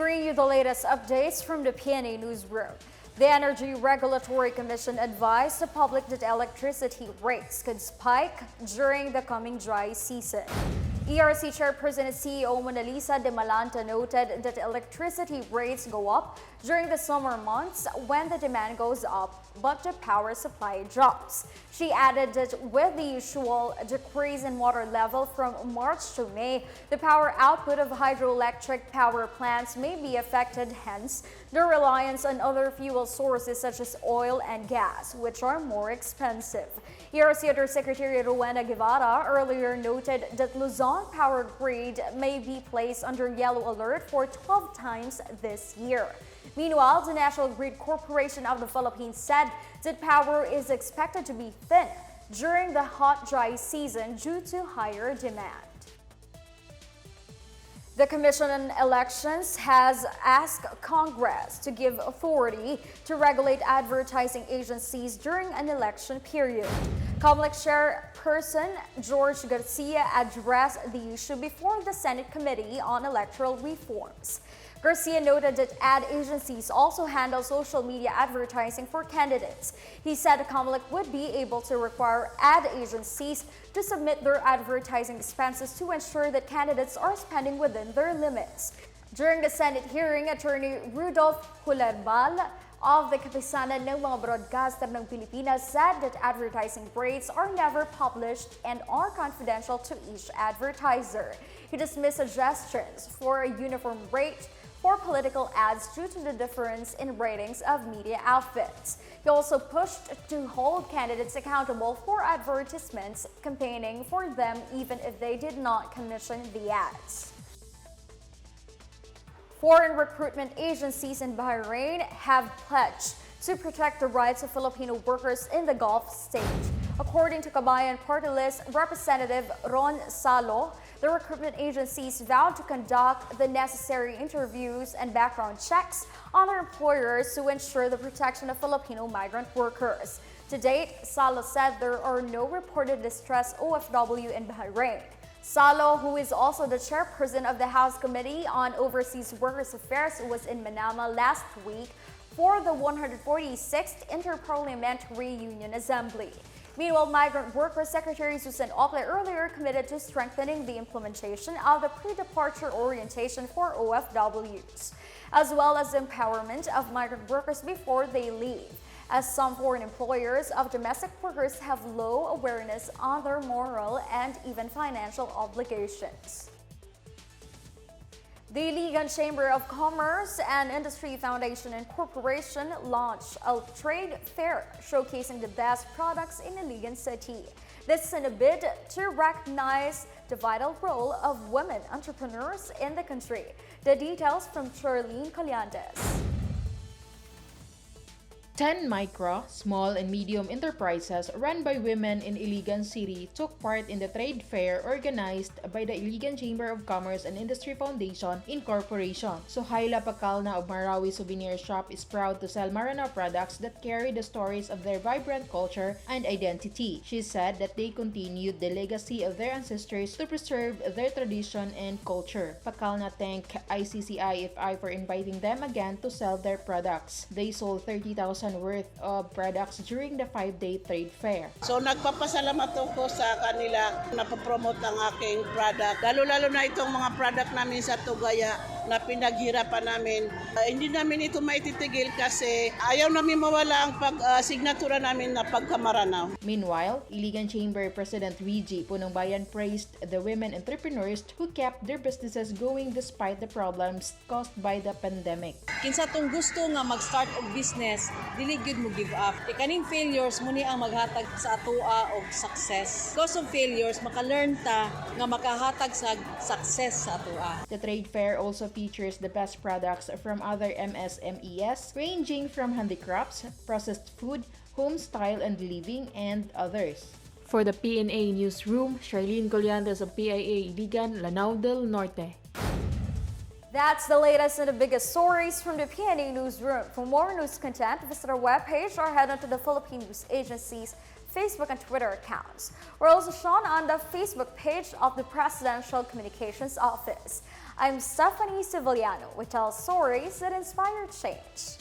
bring you the latest updates from the Pna Newsroom. The Energy Regulatory Commission advised the public that electricity rates could spike during the coming dry season. ERC Chairperson and CEO Mona Lisa de Malanta noted that electricity rates go up during the summer months when the demand goes up but the power supply drops. She added that with the usual decrease in water level from March to May, the power output of hydroelectric power plants may be affected, hence the reliance on other fuel sources such as oil and gas, which are more expensive. ERC Undersecretary Rowena Guevara earlier noted that Luzon power grid may be placed under yellow alert for 12 times this year. Meanwhile, the National Grid Corporation of the Philippines said that power is expected to be thin during the hot dry season due to higher demand. The Commission on Elections has asked Congress to give authority to regulate advertising agencies during an election period. Comelec Chairperson George Garcia addressed the issue before the Senate Committee on Electoral Reforms. Garcia noted that ad agencies also handle social media advertising for candidates. He said Comelec would be able to require ad agencies to submit their advertising expenses to ensure that candidates are spending within their limits. During the Senate hearing, Attorney Rudolph Hularbal of the Kapisanan ng mga Broadcaster ng Pilipinas said that advertising rates are never published and are confidential to each advertiser. He dismissed suggestions for a uniform rate for political ads due to the difference in ratings of media outfits. He also pushed to hold candidates accountable for advertisements campaigning for them even if they did not commission the ads. Foreign recruitment agencies in Bahrain have pledged to protect the rights of Filipino workers in the Gulf state. According to Kabayan Party List Representative Ron Salo, the recruitment agencies vowed to conduct the necessary interviews and background checks on their employers to ensure the protection of Filipino migrant workers. To date, Salo said there are no reported distressed OFW in Bahrain. Salo, who is also the chairperson of the House Committee on Overseas Workers Affairs, was in Manama last week for the 146th Interparliamentary Union Assembly. Meanwhile, Migrant Workers Secretary Susan Ocle earlier committed to strengthening the implementation of the pre-departure orientation for OFWs, as well as the empowerment of migrant workers before they leave, as some foreign employers of domestic workers have low awareness on their moral and even financial obligations. The Iligan Chamber of Commerce and Industry Foundation and Corporation launched a trade fair showcasing the best products in Iligan City. This is in a bid to recognize the vital role of women entrepreneurs in the country. The details from Charlene Colyantes. 10 micro, small and medium enterprises run by women in Iligan City took part in the trade fair organized by the Iligan Chamber of Commerce and Industry Foundation Incorporation. Suhaila Pacalna of Marawi Souvenir Shop is proud to sell Maranao products that carry the stories of their vibrant culture and identity. She said that they continued the legacy of their ancestors to preserve their tradition and culture. Pacalna thanked ICCIFI for inviting them again to sell their products. They sold 30,000 worth of products during the 5-day trade fair. So nagpapasalamat ako sa kanila na papromote ang aking product. Lalo-lalo na itong mga product namin sa Tugaya na pinaghirapan namin. Hindi namin ito maititigil kasi ayaw namin mawala ang signatura namin na pagkamaranaw. Meanwhile, Iligan Chamber President Luigi Punong Bayan praised the women entrepreneurs who kept their businesses going despite the problems caused by the pandemic. Kinsa tong gusto nga mag-start og business, dili gyud mo give up. Kaning failures mo ni ang maghatag sa atoa og success. Because of failures, maka-learn ta nga makahatag sa success sa atoa. The trade fair also features the best products from other MSMEs, ranging from handicrafts, processed food, home style and living, and others. For the Pna Newsroom, Charlene Colyantes of PIA Iligan, Lanao del Norte. That's the latest and the biggest stories from the Pna Newsroom. For more news content, visit our webpage or head on to the Philippine News Agency's Facebook and Twitter accounts. We're also shown on the Facebook page of the Presidential Communications Office. I'm Stephanie Civiliano. We tell stories that inspire change.